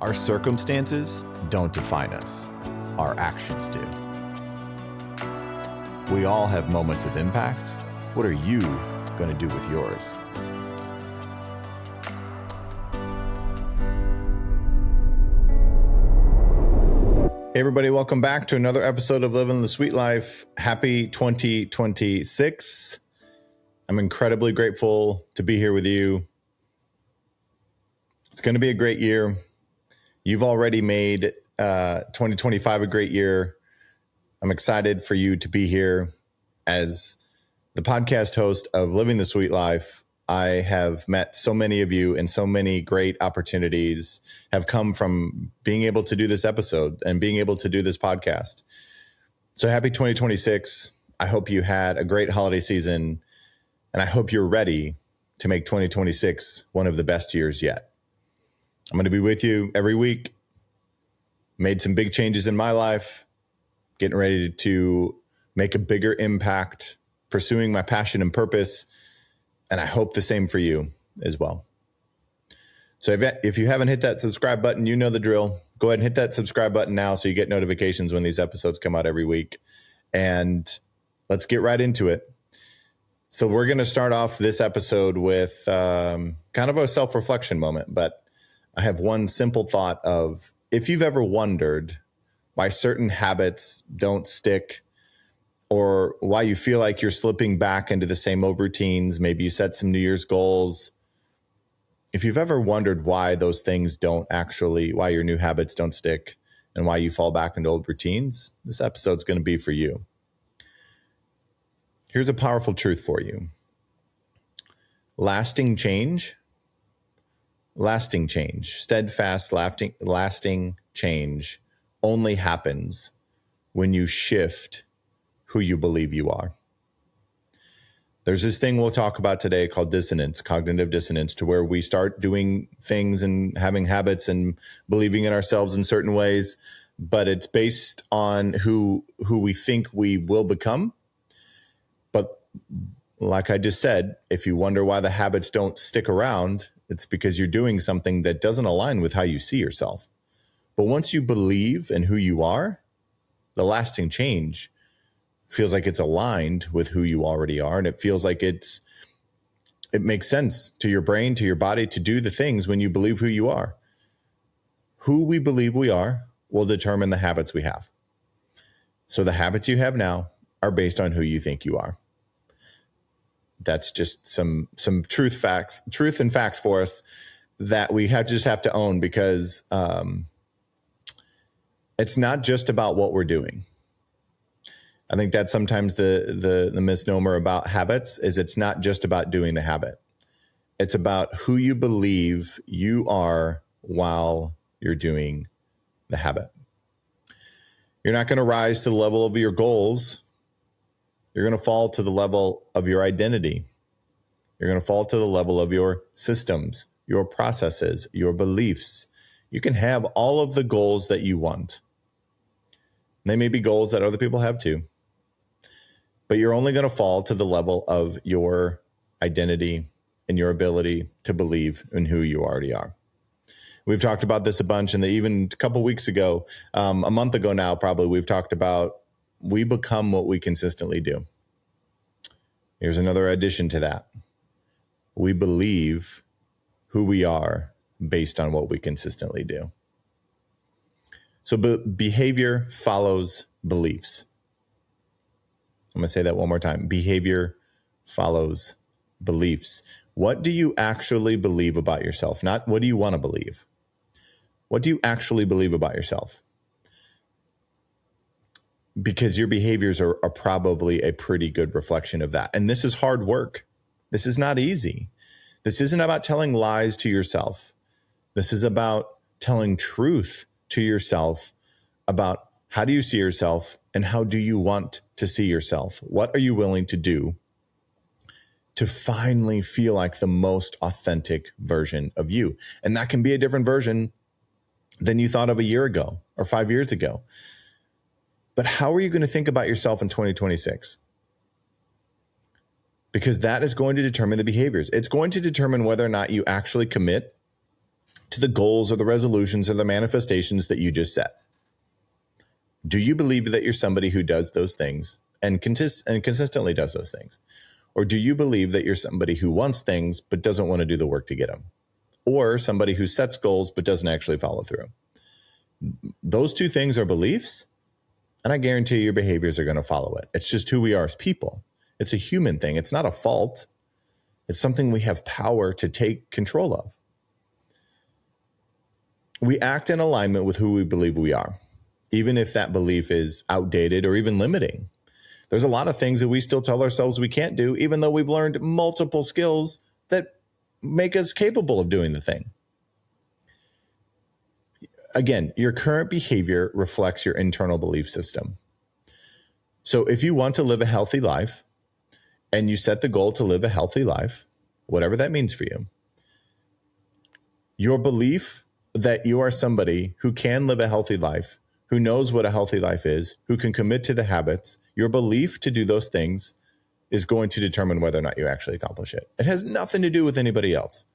Our circumstances don't define us. Our actions do. We all have moments of impact. What are you going to do with yours? Hey everybody, welcome back to another episode of Living the Sweet Life. Happy 2026. I'm incredibly grateful to be here with you. It's going to be a great year. You've already made 2025 a great year. I'm excited for you to be here as the podcast host of Living the Sweet Life. I have met so many of you, and so many great opportunities have come from being able to do this episode and being able to do this podcast. So happy 2026. I hope you had a great holiday season, and I hope you're ready to make 2026 one of the best years yet. I'm going to be with you every week. Made some big changes in my life, getting ready to make a bigger impact, pursuing my passion and purpose. And I hope the same for you as well. So if you haven't hit that subscribe button, you know the drill. Go ahead and hit that subscribe button now so you get notifications when these episodes come out every week. And let's get right into it. So we're going to start off this episode with kind of a self-reflection moment, but I have one simple thought of, if you've ever wondered why certain habits don't stick, or why you feel like you're slipping back into the same old routines, maybe you set some New Year's goals. If you've ever wondered why those things why your new habits don't stick and why you fall back into old routines, this episode's going to be for you. Here's a powerful truth for you. Lasting change, steadfast, lasting change only happens when you shift who you believe you are. There's this thing we'll talk about today called dissonance, cognitive dissonance, to where we start doing things and having habits and believing in ourselves in certain ways, but it's based on who we think we will become. But like I just said, if you wonder why the habits don't stick around, it's because you're doing something that doesn't align with how you see yourself. But once you believe in who you are, the lasting change feels like it's aligned with who you already are. And it feels like it makes sense to your brain, to your body, to do the things when you believe who you are. Who we believe we are will determine the habits we have. So the habits you have now are based on who you think you are. That's just some truth and facts for us that we just have to own, because it's not just about what we're doing. I think that's sometimes the misnomer about habits is it's not just about doing the habit. It's about who you believe you are while you're doing the habit. You're not going to rise to the level of your goals. You're going to fall to the level of your identity. You're going to fall to the level of your systems, your processes, your beliefs. You can have all of the goals that you want. They may be goals that other people have too. But you're only going to fall to the level of your identity and your ability to believe in who you already are. We've talked about this a bunch, and even a couple weeks ago, a month ago now, probably, we've talked about we become what we consistently do. Here's another addition to that. We believe who we are based on what we consistently do. So behavior follows beliefs. I'm going to say that one more time. Behavior follows beliefs. What do you actually believe about yourself? Not what do you want to believe. What do you actually believe about yourself? Because your behaviors are probably a pretty good reflection of that. And this is hard work. This is not easy. This isn't about telling lies to yourself. This is about telling truth to yourself about how do you see yourself and how do you want to see yourself? What are you willing to do to finally feel like the most authentic version of you? And that can be a different version than you thought of a year ago or 5 years ago. But how are you going to think about yourself in 2026? Because that is going to determine the behaviors. It's going to determine whether or not you actually commit to the goals or the resolutions or the manifestations that you just set? Do you believe that you're somebody who does those things and consistently does those things? Or do you believe that you're somebody who wants things but doesn't want to do the work to get them? Or somebody who sets goals but doesn't actually follow through? Those two things are beliefs, and I guarantee your behaviors are going to follow it. It's just who we are as people. It's a human thing. It's not a fault. It's something we have power to take control of. We act in alignment with who we believe we are, even if that belief is outdated or even limiting. There's a lot of things that we still tell ourselves we can't do, even though we've learned multiple skills that make us capable of doing the thing. Again, your current behavior reflects your internal belief system. So if you want to live a healthy life and you set the goal to live a healthy life, whatever that means for you, your belief that you are somebody who can live a healthy life, who knows what a healthy life is, who can commit to the habits, your belief to do those things is going to determine whether or not you actually accomplish it. It has nothing to do with anybody else.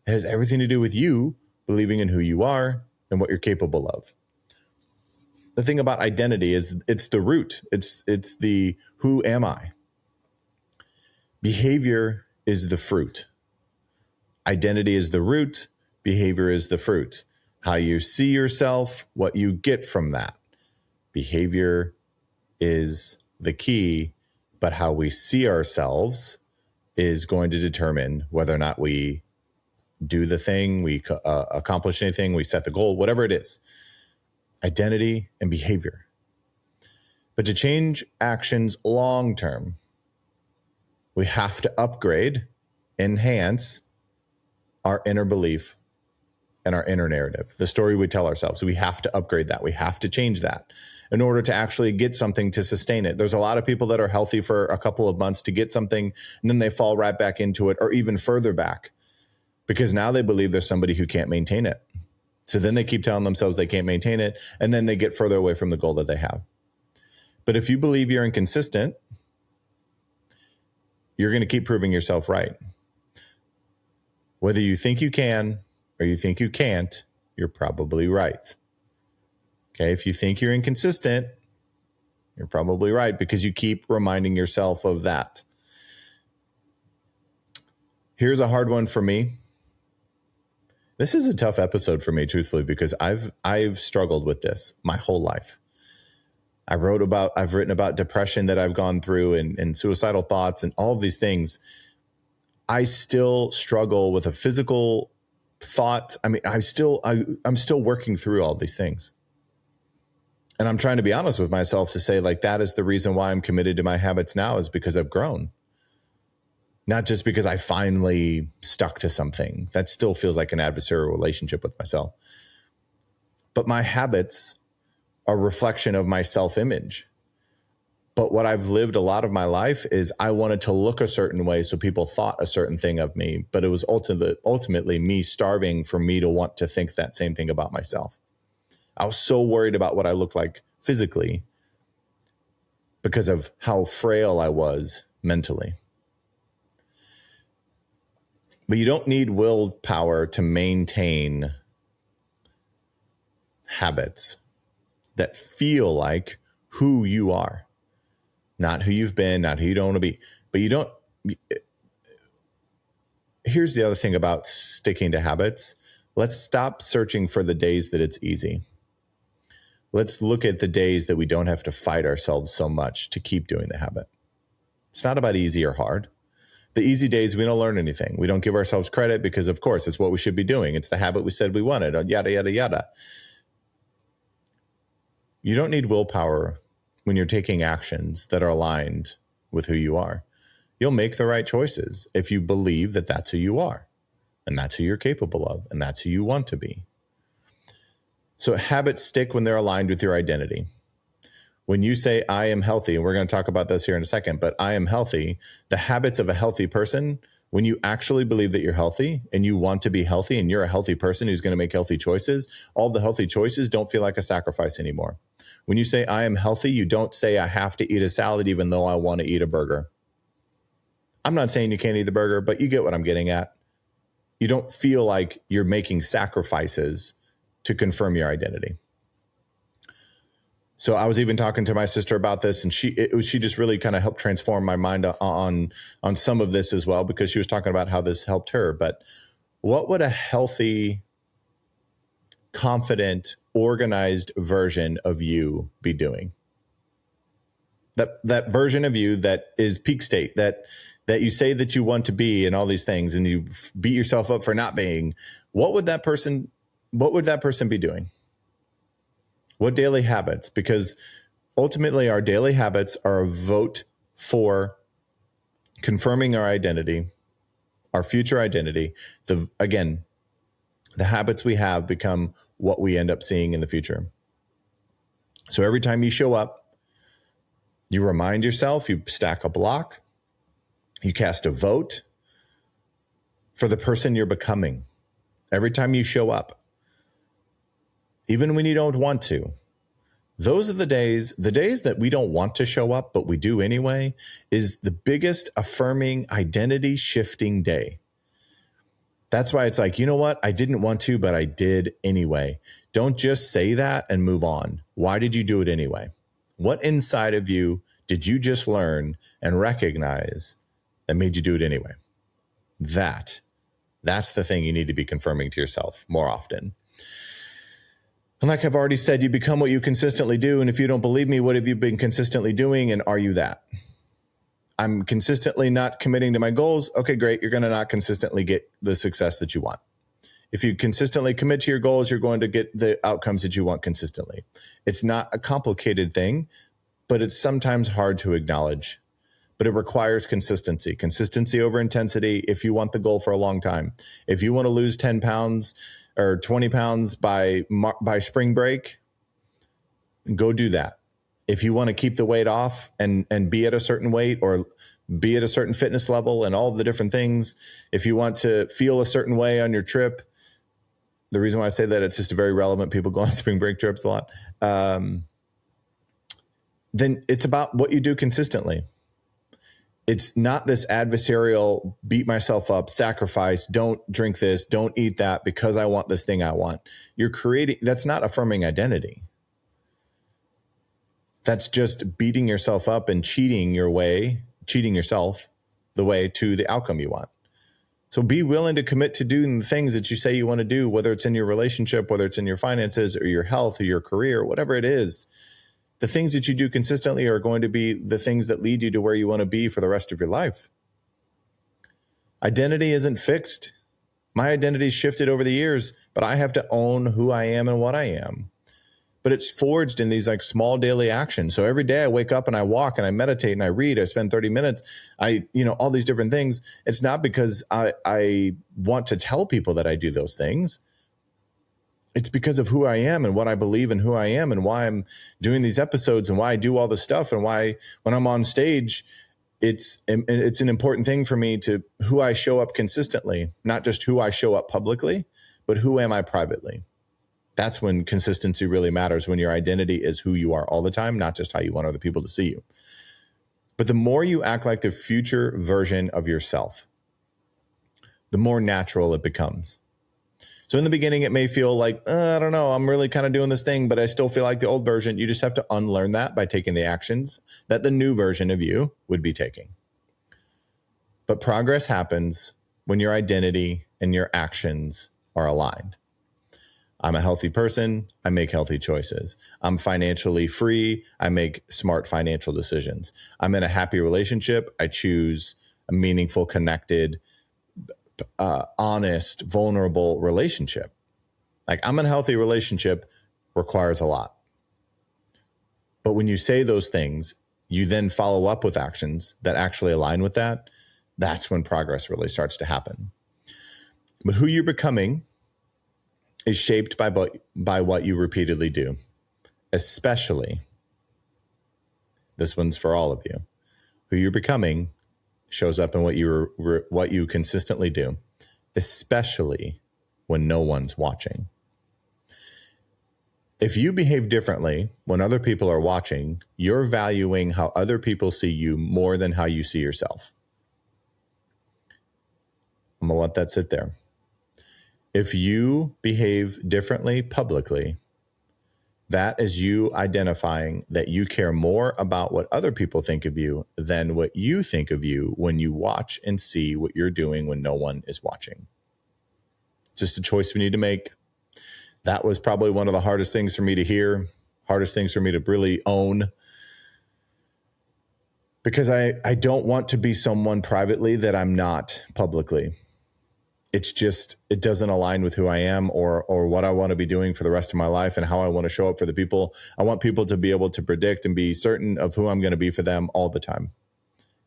It has everything to do with you believing in who you are and what you're capable of. The thing about identity is it's the root. It's the who am I? Behavior is the fruit. Identity is the root. Behavior is the fruit. How you see yourself, what you get from that. Behavior is the key, but how we see ourselves is going to determine whether or not we do the thing, we accomplish anything, we set the goal, whatever it is. Identity and behavior. But to change actions long term, we have to upgrade, enhance our inner belief and our inner narrative, the story we tell ourselves. We have to upgrade that. We have to change that in order to actually get something to sustain it. There's a lot of people that are healthy for a couple of months to get something, and then they fall right back into it or even further back because now they believe there's somebody who can't maintain it. So then they keep telling themselves they can't maintain it, and then they get further away from the goal that they have. But if you believe you're inconsistent, you're going to keep proving yourself right. Whether you think you can or you think you can't, you're probably right. Okay, if you think you're inconsistent, you're probably right because you keep reminding yourself of that. Here's a hard one for me. This is a tough episode for me, truthfully, because I've struggled with this my whole life. I've written about depression that I've gone through and suicidal thoughts and all of these things. I still struggle with a physical thought. I mean, I'm still working through all these things. And I'm trying to be honest with myself to say, like, that is the reason why I'm committed to my habits now, is because I've grown. Not just because I finally stuck to something. That still feels like an adversarial relationship with myself. But my habits are a reflection of my self-image. But what I've lived a lot of my life is I wanted to look a certain way so people thought a certain thing of me. But it was ultimately me starving for me to want to think that same thing about myself. I was so worried about what I looked like physically because of how frail I was mentally. But you don't need willpower to maintain habits that feel like who you are. Not who you've been, not who you don't want to be. But you don't. Here's the other thing about sticking to habits. Let's stop searching for the days that it's easy. Let's look at the days that we don't have to fight ourselves so much to keep doing the habit. It's not about easy or hard. The easy days, we don't learn anything. We don't give ourselves credit because, of course, it's what we should be doing. It's the habit we said we wanted, yada, yada, yada. You don't need willpower when you're taking actions that are aligned with who you are. You'll make the right choices if you believe that that's who you are, and that's who you're capable of, and that's who you want to be. So habits stick when they're aligned with your identity. When you say, I am healthy, and we're going to talk about this here in a second, but I am healthy, the habits of a healthy person, when you actually believe that you're healthy and you want to be healthy and you're a healthy person who's going to make healthy choices, all the healthy choices don't feel like a sacrifice anymore. When you say, I am healthy, you don't say, I have to eat a salad even though I want to eat a burger. I'm not saying you can't eat the burger, but you get what I'm getting at. you don't feel like you're making sacrifices to confirm your identity. So I was even talking to my sister about this, and she just really kind of helped transform my mind on some of this as well, because she was talking about how this helped her. But what would a healthy, confident, organized version of you be doing? That version of you that is peak state, that you say that you want to be, and all these things, and you beat yourself up for not being. What would that person be doing? What daily habits? Because ultimately, our daily habits are a vote for confirming our identity, our future identity. The habits we have become what we end up seeing in the future. So every time you show up, you remind yourself, you stack a block, you cast a vote for the person you're becoming. Every time you show up, even when you don't want to. Those are the days that we don't want to show up, but we do anyway, is the biggest affirming, identity shifting day. That's why it's like, you know what? I didn't want to, but I did anyway. Don't just say that and move on. Why did you do it anyway? What inside of you did you just learn and recognize that made you do it anyway? That's the thing you need to be confirming to yourself more often. And like I've already said, you become what you consistently do. And if you don't believe me, what have you been consistently doing? And are you that? I'm consistently not committing to my goals. Okay, great. You're going to not consistently get the success that you want. If you consistently commit to your goals, you're going to get the outcomes that you want consistently. It's not a complicated thing, but it's sometimes hard to acknowledge. But it requires consistency over intensity if you want the goal for a long time. If you want to lose 10 pounds or 20 pounds by spring break, go do that. If you want to keep the weight off and be at a certain weight or be at a certain fitness level and all of the different things, if you want to feel a certain way on your trip, the reason why I say that, it's just very relevant. People go on spring break trips a lot. Then it's about what you do consistently. It's not this adversarial, beat myself up, sacrifice, don't drink this, don't eat that because I want this thing I want. That's not affirming identity. That's just beating yourself up and cheating yourself the way to the outcome you want. So be willing to commit to doing the things that you say you want to do, whether it's in your relationship, whether it's in your finances or your health or your career, whatever it is. The things that you do consistently are going to be the things that lead you to where you want to be for the rest of your life. Identity isn't fixed. My identity's shifted over the years, but I have to own who I am and what I am. But it's forged in these like small daily actions. So every day I wake up and I walk and I meditate and I read, I spend 30 minutes, all these different things. It's not because I want to tell people that I do those things. It's because of who I am and what I believe in who I am and why I'm doing these episodes and why I do all this stuff and why when I'm on stage, it's an important thing for me to who I show up consistently, not just who I show up publicly, but who am I privately. That's when consistency really matters, when your identity is who you are all the time, not just how you want other people to see you. But the more you act like the future version of yourself, the more natural it becomes. So in the beginning, it may feel like, I don't know, I'm really kind of doing this thing, but I still feel like the old version. You just have to unlearn that by taking the actions that the new version of you would be taking. But progress happens when your identity and your actions are aligned. I'm a healthy person. I make healthy choices. I'm financially free. I make smart financial decisions. I'm in a happy relationship. I choose a meaningful, connected, honest, vulnerable relationship. Like I'm in a healthy relationship requires a lot. But when you say those things, you then follow up with actions that actually align with that. That's when progress really starts to happen. But who you're becoming is shaped by what you repeatedly do, especially, this one's for all of you, who you're becoming shows up in what you consistently do, especially when no one's watching. If you behave differently when other people are watching, you're valuing how other people see you more than how you see yourself. I'm going to let that sit there. If you behave differently publicly, that is you identifying that you care more about what other people think of you than what you think of you when you watch and see what you're doing when no one is watching. Just a choice we need to make. That was probably one of the hardest things for me to hear, hardest things for me to really own, because I don't want to be someone privately that I'm not publicly. It's just, it doesn't align with who I am or what I want to be doing for the rest of my life and how I want to show up for the people. I want people to be able to predict and be certain of who I'm going to be for them all the time.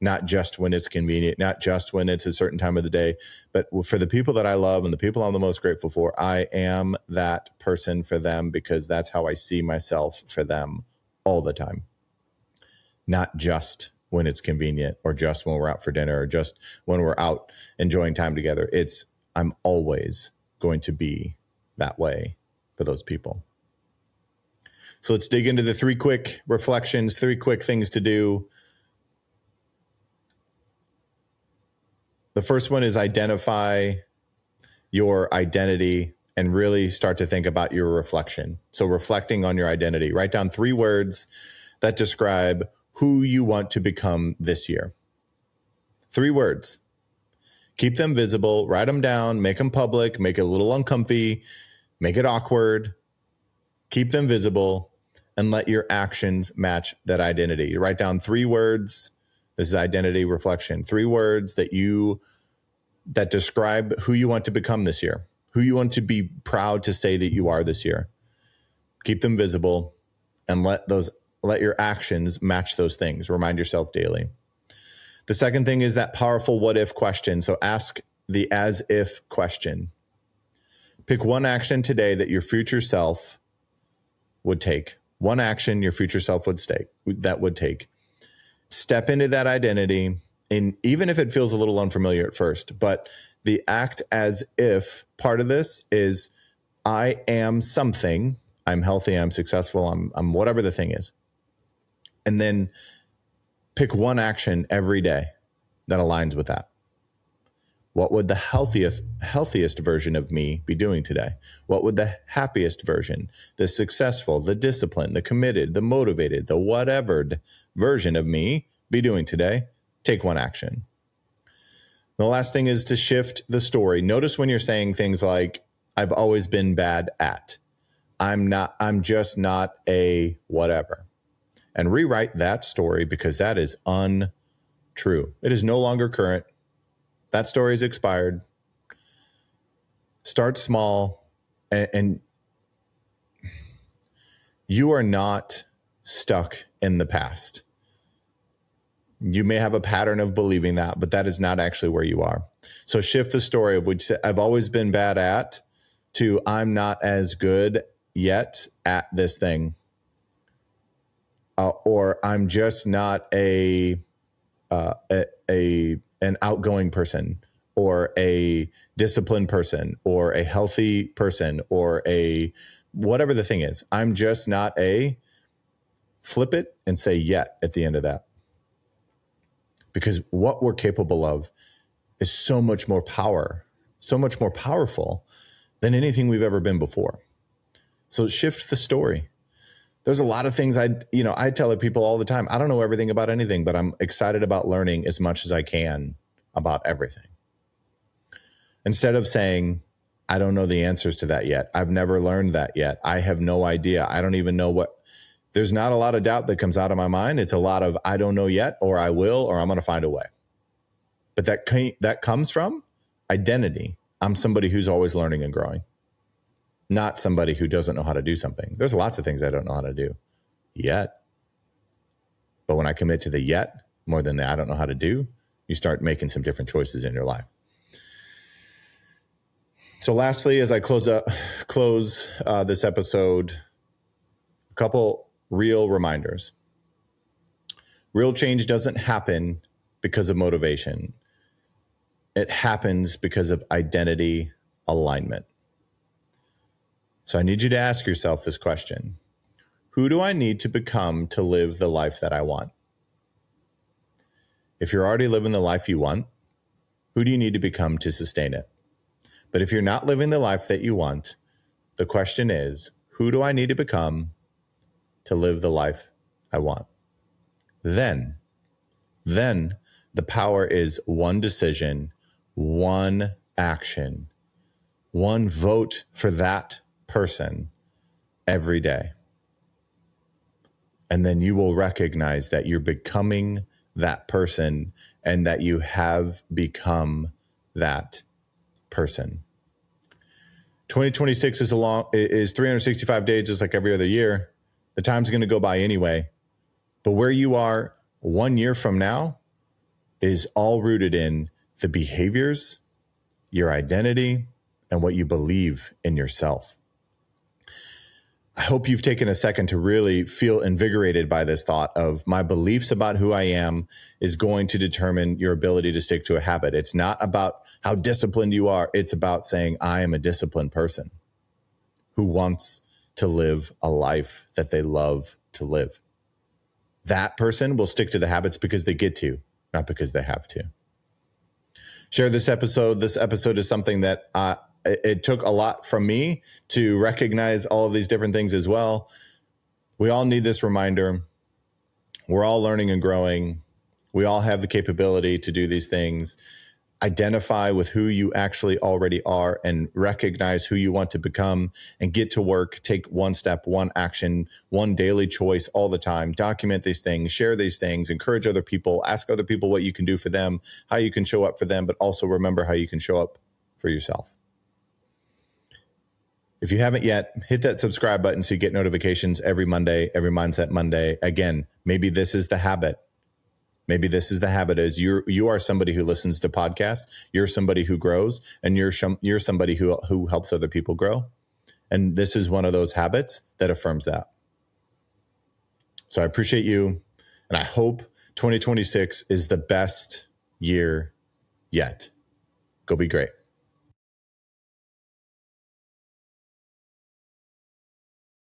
Not just when it's convenient, not just when it's a certain time of the day, but for the people that I love and the people I'm the most grateful for, I am that person for them because that's how I see myself for them all the time. Not just when it's convenient or just when we're out for dinner or just when we're out enjoying time together. I'm always going to be that way for those people. So let's dig into the 3 quick reflections, 3 quick things to do. The first one is identify your identity and really start to think about your reflection. So reflecting on your identity, write down 3 words that describe who you want to become this year. 3 words. Keep them visible, write them down, make them public, make it a little uncomfy, make it awkward, keep them visible, and let your actions match that identity. You write down 3 words. This is identity reflection. 3 words that describe who you want to become this year, who you want to be proud to say that you are this year. Keep them visible and let your actions match those things. Remind yourself daily. The second thing is that powerful what if question. So ask the as if question. Pick one action today that your future self would take. One action your future self would take. Step into that identity, and even if it feels a little unfamiliar at first, but the act as if part of this is I am something. I'm healthy, I'm successful, I'm whatever the thing is. And then pick one action every day that aligns with that. What would the healthiest version of me be doing today? What would the happiest version, the successful, the disciplined, the committed, the motivated, the whatever version of me be doing today? Take one action. The last thing is to shift the story. Notice when you're saying things like, I've always been bad at, I'm just not a whatever. And rewrite that story because that is untrue. It is no longer current. That story is expired. Start small, and you are not stuck in the past. You may have a pattern of believing that, but that is not actually where you are. So shift the story of which I've always been bad at to I'm not as good yet at this thing. Or I'm just not an outgoing person, or a disciplined person, or a healthy person, or a whatever the thing is. I'm just not flip it and say yet at the end of that. Because what we're capable of is so much more powerful than anything we've ever been before. So shift the story. There's a lot of things I tell people all the time. I don't know everything about anything, but I'm excited about learning as much as I can about everything. Instead of saying, I don't know the answers to that yet. I've never learned that yet. I have no idea. I don't even know there's not a lot of doubt that comes out of my mind. It's a lot of, I don't know yet, or I will, or I'm going to find a way. But that comes from identity. I'm somebody who's always learning and growing. Not somebody who doesn't know how to do something. There's lots of things I don't know how to do yet. But when I commit to the yet more than the I don't know how to do, you start making some different choices in your life. So lastly, as I close this episode, a couple real reminders. Real change doesn't happen because of motivation. It happens because of identity alignment. So I need you to ask yourself this question. Who do I need to become to live the life that I want? If you're already living the life you want, who do you need to become to sustain it? But if you're not living the life that you want, the question is, who do I need to become to live the life I want? Then the power is one decision, one action, one vote for that person every day. And then you will recognize that you're becoming that person and that you have become that person. 2026 is 365 days, just like every other year. The time's going to go by anyway. But where you are 1 year from now is all rooted in the behaviors, your identity, and what you believe in yourself. I hope you've taken a second to really feel invigorated by this thought of my beliefs about who I am is going to determine your ability to stick to a habit. It's not about how disciplined you are. It's about saying, I am a disciplined person who wants to live a life that they love to live. That person will stick to the habits because they get to, not because they have to. Share this episode. This episode is something that it took a lot from me to recognize all of these different things as well. We all need this reminder. We're all learning and growing. We all have the capability to do these things. Identify with who you actually already are and recognize who you want to become and get to work. Take one step, one action, one daily choice all the time. Document these things, share these things, encourage other people, ask other people what you can do for them, how you can show up for them, but also remember how you can show up for yourself. If you haven't yet, hit that subscribe button so you get notifications every Monday, every Mindset Monday. Again, maybe this is the habit. Maybe this is the habit is you are somebody who listens to podcasts. You're somebody who grows, and you're somebody who helps other people grow. And this is one of those habits that affirms that. So I appreciate you, and I hope 2026 is the best year yet. Go be great.